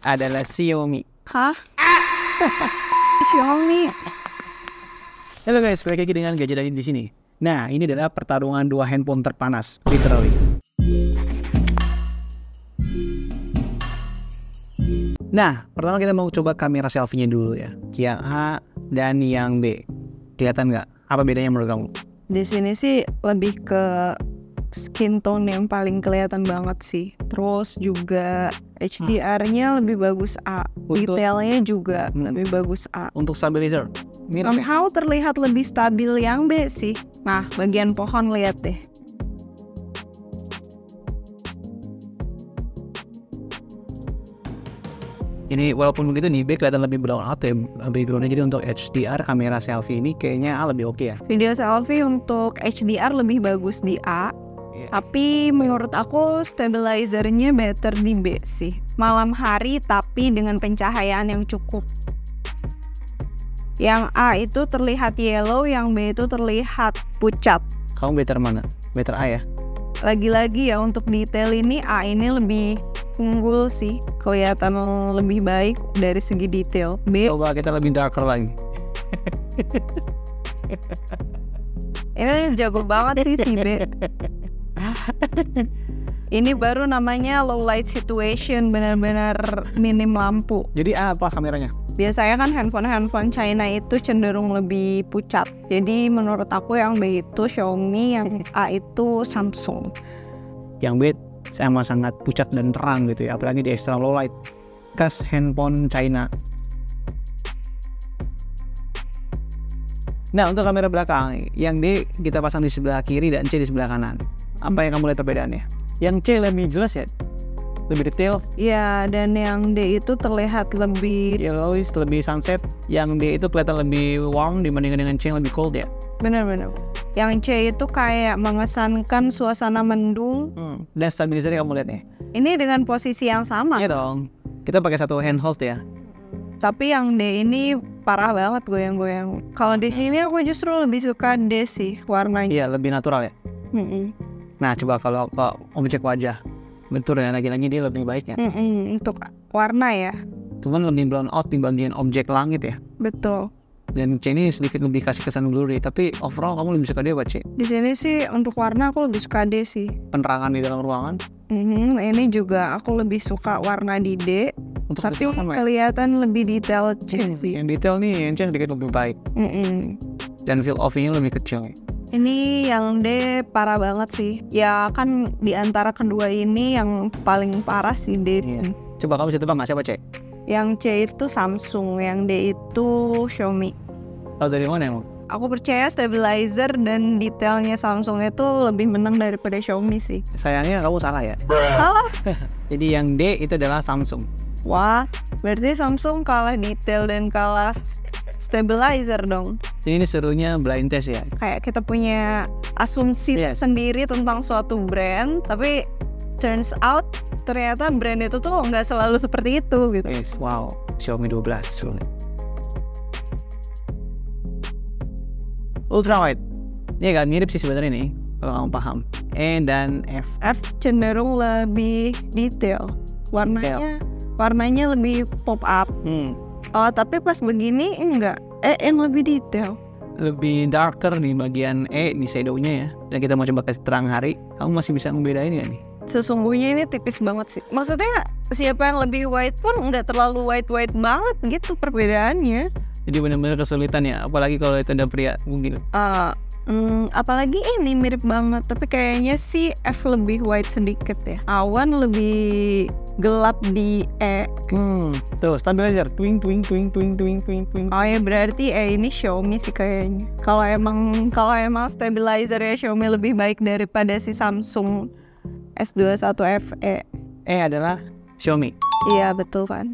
adalah Xiaomi. Hah? Xiaomi. Halo guys, balik lagi dengan Gadget Adin di sini. Nah, ini adalah pertarungan dua handphone terpanas, literally. Nah, pertama kita mau coba kamera selfie-nya dulu ya. Yang A dan yang B. Kelihatan nggak? Apa bedanya menurut kamu? Di sini sih lebih ke skin tone yang paling kelihatan banget sih. Terus juga HDR-nya lebih bagus A. Detailnya juga lebih bagus A. Untuk stabilizer, mirip ya? Somehow terlihat lebih stabil yang B sih. Nah, bagian pohon lihat deh. Ini walaupun begitu nih, B kelihatan lebih brown out ya, lebih brown. Jadi untuk HDR kamera selfie ini kayaknya A lebih oke ya. Video selfie untuk HDR lebih bagus di A. Tapi menurut aku stabilizernya better di B sih. Malam hari tapi dengan pencahayaan yang cukup. Yang A itu terlihat yellow, yang B itu terlihat pucat. Kamu better mana? Better A ya? Lagi-lagi ya untuk detail ini A ini lebih unggul sih. Kelihatan lebih baik dari segi detail. B Coba kita lebih darker lagi. ini jago banget sih si B. Ini baru namanya low light situation, benar-benar minim lampu. Jadi A apa kameranya? Biasanya kan handphone China itu cenderung lebih pucat. Jadi menurut aku yang B itu Xiaomi, yang A itu Samsung. Yang B sama sangat pucat dan terang gitu ya, apalagi di extra low light. Khas handphone China. Nah, untuk kamera belakang, yang D kita pasang di sebelah kiri dan C di sebelah kanan. Apa yang kamu lihat perbedaannya? Yang C lebih jelas ya, lebih detail. Ya, dan yang D itu terlihat lebih yellowish, lebih sunset. Yang D itu kelihatan lebih warm dibandingkan dengan C yang lebih cold ya. benar-benar. Yang C itu kayak mengesankan suasana mendung. Dan stabilizernya kamu lihat nih. Ini dengan posisi yang sama. Iya dong. Kita pakai satu handhold ya. Tapi yang D ini parah banget goyang-goyang. Kalau di sini aku justru lebih suka D sih warnanya. Iya, lebih natural ya. Nah, coba kalau ke objek wajah, betul ya, lagi-lagi dia lebih baik ya. Untuk warna ya. Cuman lebih brown out dibandingin objek langit ya. Betul. Dan C ini sedikit lebih kasih kesan blurry, tapi overall kamu lebih suka dia apa C? Di sini sih untuk warna aku lebih suka D sih. Penerangan di dalam ruangan? Ini juga aku lebih suka warna di D. Untuk tapi detail sama ya? Kelihatan lebih detail C sih. Yang detail nih, yang C sedikit lebih baik. Dan field of view-nya lebih kecil. Ini yang D parah banget sih. Ya kan di antara kedua ini yang paling parah sih D. Coba kamu bisa tebak nggak siapa C? Yang C itu Samsung, yang D itu Xiaomi. Tahu dari mana emang? Aku percaya stabilizer dan detailnya Samsung itu lebih menang daripada Xiaomi sih. Sayangnya kamu salah ya. Salah? Jadi yang D itu adalah Samsung. Wah, berarti Samsung kalah detail dan kalah stabilizer dong. Jadi ini serunya blind test ya. Kayak kita punya asumsi sendiri tentang suatu brand, tapi turns out ternyata brand itu tuh nggak selalu seperti itu gitu. Yes, wow, Xiaomi 12. Ultra wide, ya kan mirip sih sebenarnya nih, kalau kamu paham. E dan F. F cenderung lebih detail, warnanya lebih pop up. Oh, tapi pas begini enggak, yang lebih detail. Lebih darker di bagian E di shadow-nya ya. Dan kita mau coba kasih terang hari, kamu masih bisa membedain nggak nih? Sesungguhnya ini tipis banget sih. Maksudnya siapa yang lebih white pun nggak terlalu white banget gitu perbedaannya. Jadi benar-benar kesulitan ya, apalagi kalau itu ada pria mungkin. Apalagi ini mirip banget, tapi kayaknya sih F lebih white sedikit ya. Awan lebih gelap di E. Tuh stabilizer, twing. Oh ya berarti ini Xiaomi sih kayaknya. Kalau emang stabilizer ya Xiaomi lebih baik daripada si Samsung S21 FE. E adalah Xiaomi. Iya betul kan.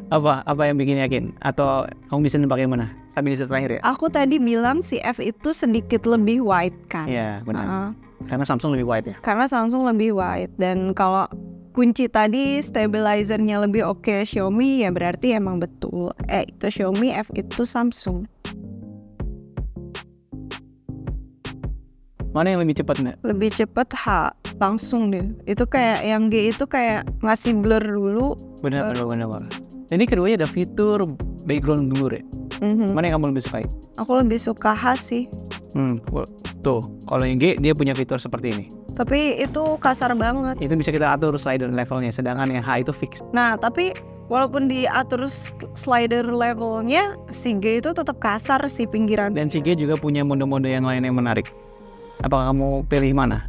Apa yang bikin yakin? Atau kamu bisa nebak yang mana? Stabilizer terakhir ya? Aku tadi bilang si F itu sedikit lebih white kan. Iya benar. Karena Samsung lebih white ya? Karena Samsung lebih white. Dan kalau kunci tadi stabilizernya lebih oke Xiaomi, ya berarti emang betul itu Xiaomi, F itu Samsung. Mana yang lebih cepat nih? Lebih cepet H, langsung deh. Itu kayak yang G itu kayak ngasih blur dulu. Benar. Ini keduanya ada fitur background blur ya. Mana yang kamu lebih sukai? Aku lebih suka H sih. Tuh, kalau yang G dia punya fitur seperti ini. Tapi itu kasar banget. Itu bisa kita atur slider levelnya, sedangkan yang H itu fix. Nah, tapi walaupun diatur slider levelnya, si G itu tetap kasar sih pinggiran. Dan si G juga punya mode-mode yang lain yang menarik. Apakah kamu pilih mana?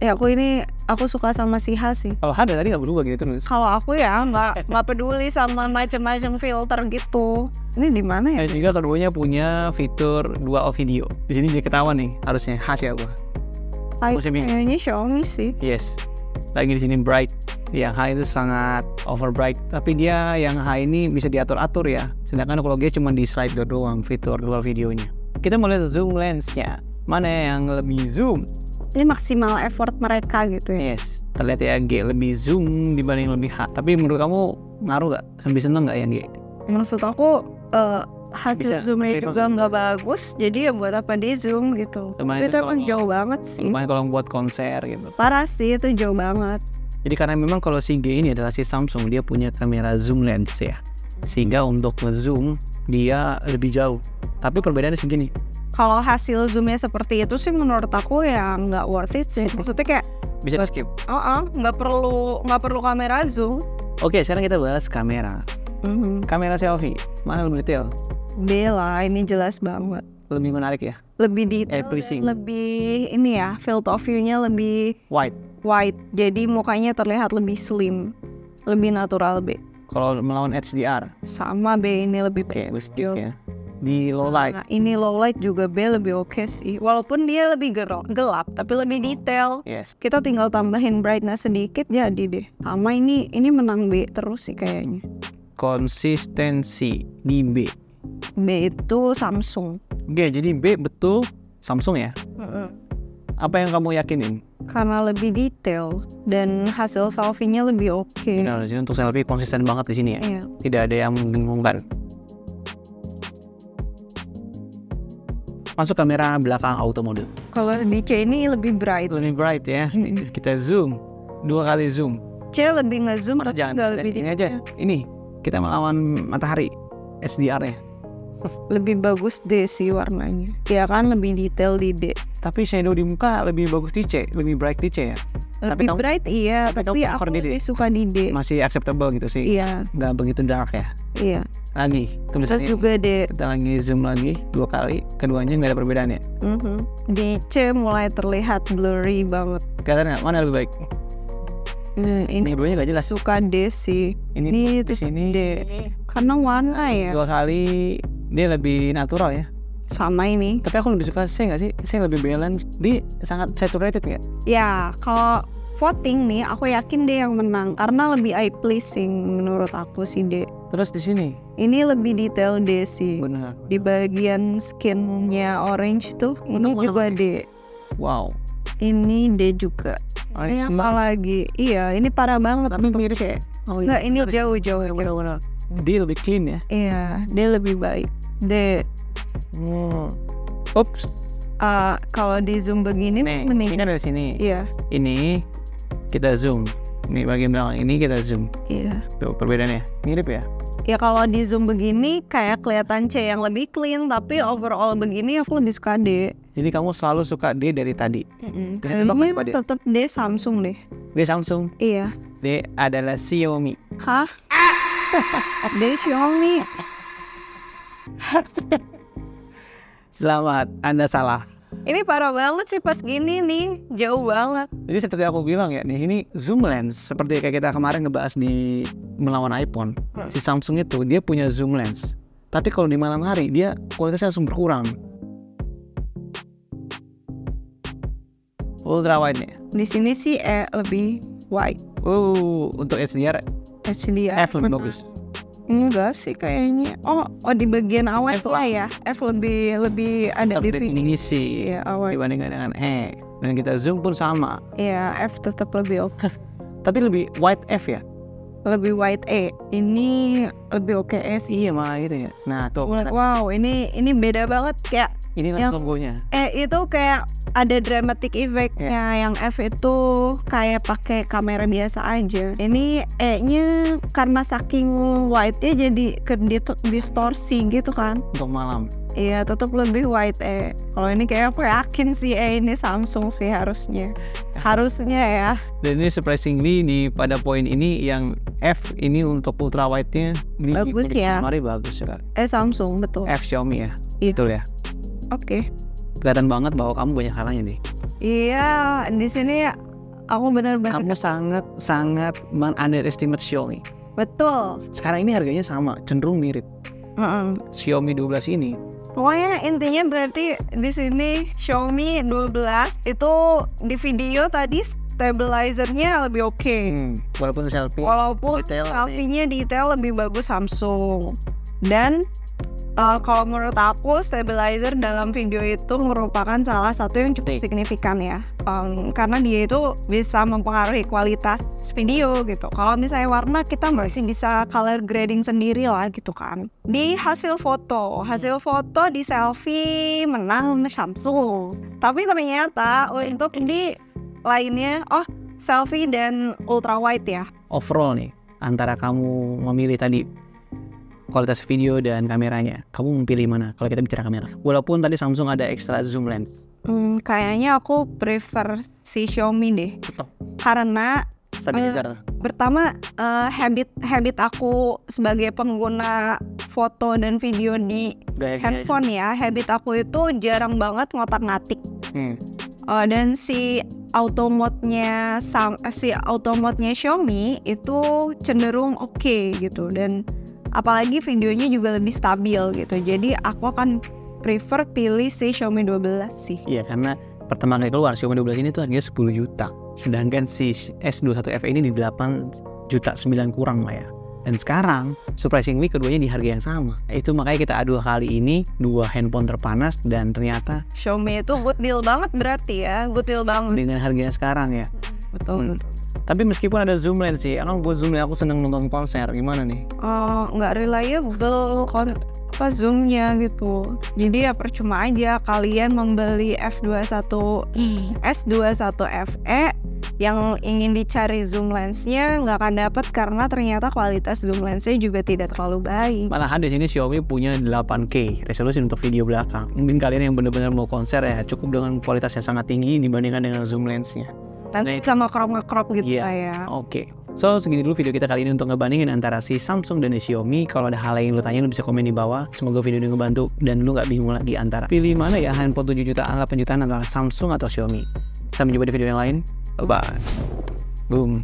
Ya aku suka sama si H sih. Kalau H dari tadi nggak berubah gitu terus. Kalau aku ya nggak peduli sama macam-macam filter gitu. Ini di mana ya? Dan juga keduanya punya fitur dual video. Di sini dia ketahuan nih, harusnya H siapa? Kayaknya Xiaomi sih. Yes. Lagi di sini bright. Yang H itu sangat over bright. Tapi dia yang H ini bisa diatur-atur ya. Sedangkan kalau G cuma di slider doang fitur dual videonya. Kita mau lihat zoom lensnya. Mana yang lebih zoom? Ini maksimal effort mereka gitu ya. Yes, terlihat ya G lebih zoom dibanding lebih H. Tapi menurut kamu ngaruh gak? Lebih seneng gak yang G? Maksud aku hasil zoomnya juga nggak bagus, jadi ya buat apa di zoom gitu. Tapi itu emang jauh banget sih. Lumayan kalau buat konser gitu. Parah sih, itu jauh banget. Jadi karena memang kalau si G ini adalah si Samsung, dia punya kamera zoom lens ya, sehingga untuk nge-zoom dia lebih jauh. Tapi perbedaannya segini. Kalau hasil zoomnya seperti itu sih menurut aku ya nggak worth it sih. Maksudnya kayak bisa di skip. nggak perlu kamera zoom. Oke, sekarang kita bahas kamera. Kamera selfie mana lebih detail? B lah, ini jelas banget. Lebih menarik ya? Lebih detail, lebih ini ya, field of view-nya lebih wide. Jadi mukanya terlihat lebih slim, lebih natural B. Kalau melawan HDR? Sama B, ini lebih baik. Ya. Di low light. Nah, ini low light juga B lebih oke sih. Walaupun dia lebih gelap, tapi lebih detail. Yes. Kita tinggal tambahin brightness sedikit jadi deh. Sama ini menang B terus sih kayaknya. Konsistensi di B. B itu Samsung. Oke, jadi B betul Samsung ya? Apa yang kamu yakinin? Karena lebih detail dan hasil selfie-nya lebih oke. Nah, di sini untuk selfie konsisten banget di sini ya. Iya. Tidak ada yang membingungkan. Masuk kamera belakang auto mode. Kalau di C ini lebih bright. Lebih bright ya. Kita zoom. 2 kali zoom. C lebih nge-zoom atau jangan lebih ini aja. Ini kita melawan matahari. HDR-nya. Lebih bagus D sih warnanya. Ya kan lebih detail di D. Tapi shadow di muka lebih bagus di C, lebih bright di C ya. Lebih bright iya, tapi aku lebih suka di D. Masih acceptable gitu sih. Iya. Nggak begitu dark ya. Iya. Lagi tulisannya juga D. Kita lagi zoom lagi 2 kali, keduanya nggak ada perbedaan ya. Di C mulai terlihat blurry banget. Kelihatan nggak? Mana lebih baik? Ini keduanya nggak jelas. Suka D sih. Ini di sini D. Karena warna ya. 2 kali dia lebih natural ya. Sama ini. Tapi aku lebih suka C nggak sih? C lebih balance. Dia sangat saturated nggak? Ya, kalau voting nih, aku yakin dia yang menang karena lebih eye pleasing menurut aku sih D. Terus di sini? Ini lebih detail D sih. Benar. Di bagian skinnya orange tuh, ini juga D. Wow. Ini D juga. Ini apa lagi? Iya, ini parah banget. Tapi mirip C. Enggak, ini jauh-jauh. Benar-benar. D lebih clean ya? Iya, D lebih baik. D. Oops. Kalau di zoom begini nih, ini kan dari sini. Iya. Ini kita zoom. Ini bagian belakang ini kita zoom. Iya. Tuh perbedaannya mirip ya? Ya kalau di zoom begini kayak kelihatan C yang lebih clean, tapi overall begini aku lebih suka D. Jadi kamu selalu suka D dari tadi? Kayaknya tetap D Samsung deh. D Samsung? Iya. D adalah Xiaomi. Hah? D Xiaomi. Selamat, Anda salah. Ini parah banget sih pas gini nih, jauh banget. Jadi seperti aku bilang ya, di sini zoom lens seperti kayak kita kemarin ngebahas di melawan iPhone. Si Samsung itu dia punya zoom lens. Tapi kalau di malam hari dia kualitasnya langsung berkurang. Ultra wide nya. Di sini sih lebih wide. Untuk HDR F lebih bagus. Enggak sih kayaknya. Oh di bagian awet lah ya. F lebih ada definisi ya, awet dibandingkan dengan E. Dan kita zoom pun sama. Iya, F tetap lebih oke. Tapi lebih wide F ya. lebih wide ini lebih oke sih. Iya malah gitu ya. Nah tuh. Wow, ini beda banget kayak. Ini yang logonya. Itu kayak ada dramatic effect-nya. Yang F itu kayak pakai kamera biasa aja. Ini E-nya karena saking wide-nya jadi ke distorsi gitu kan. Untuk malam. Iya, tetap lebih wide Kalau ini kayak aku yakin sih ini Samsung sih harusnya ya. Dan ini surprisingly pada poin ini yang F ini untuk ultra wide-nya ini bagus ya. Bagus ya. Samsung betul. F Xiaomi ya. Iya. Betul ya. Oke. Kelihatan banget bahwa kamu banyak salahnya nih. Iya, di sini aku benar-benar. Kamu sangat underestimate Xiaomi. Betul. Sekarang ini harganya sama, cenderung mirip. Xiaomi 12 ini. Pokoknya intinya berarti di sini Xiaomi 12 itu di video tadi stabilizernya lebih oke. Walaupun selfie-nya detail lebih bagus Samsung. Dan kalau menurut aku stabilizer dalam video itu merupakan salah satu yang cukup signifikan ya, karena dia itu bisa mempengaruhi kualitas video gitu. Kalau misalnya warna kita masih bisa color grading sendiri lah gitu kan. Di hasil foto di selfie menang Samsung, tapi ternyata untuk di lainnya selfie dan ultra wide ya. Overall nih, antara kamu memilih tadi kualitas video dan kameranya, kamu memilih mana kalau kita bicara kamera? Walaupun tadi Samsung ada extra zoom lens. Kayaknya aku prefer si Xiaomi deh. Karena pertama habit aku sebagai pengguna foto dan video di handphone ya, habit aku itu jarang banget ngotak-ngatik. Dan si auto mode-nya Xiaomi itu cenderung oke gitu, dan apalagi videonya juga lebih stabil gitu. Jadi aku akan prefer pilih si Xiaomi 12 sih. Iya, karena pertama kali keluar Xiaomi 12 ini tuh harganya 10 juta. Sedangkan si S21 FE ini di 8 juta 9 kurang lah ya. Dan sekarang surprisingly keduanya di harga yang sama. Itu makanya kita adu kali ini dua handphone terpanas, dan ternyata Xiaomi itu good deal banget berarti ya. Good deal banget dengan harganya sekarang ya. Betul. Tapi meskipun ada zoom lens sih, emang buat zoom lens aku seneng nonton konser, gimana nih? Nggak reliable zoomnya gitu. Jadi ya percuma aja kalian membeli S21 FE yang ingin dicari zoom lensnya nggak akan dapat, karena ternyata kualitas zoom lensnya juga tidak terlalu baik. Malahan di sini Xiaomi punya 8K resolusi untuk video belakang. Mungkin kalian yang benar-benar mau konser ya cukup dengan kualitas yang sangat tinggi dibandingkan dengan zoom lensnya. Nanti sama crop gitu ya. Oke. So segini dulu video kita kali ini untuk ngebandingin antara si Samsung dan Xiaomi. Kalau ada hal yang lu tanya, lu bisa komen di bawah. Semoga video ini ngebantu dan lu gak bingung lagi antara pilih mana ya handphone 7 jutaan 8 jutaan antara Samsung atau Xiaomi. Sampai jumpa di video yang lain. Bye. Boom.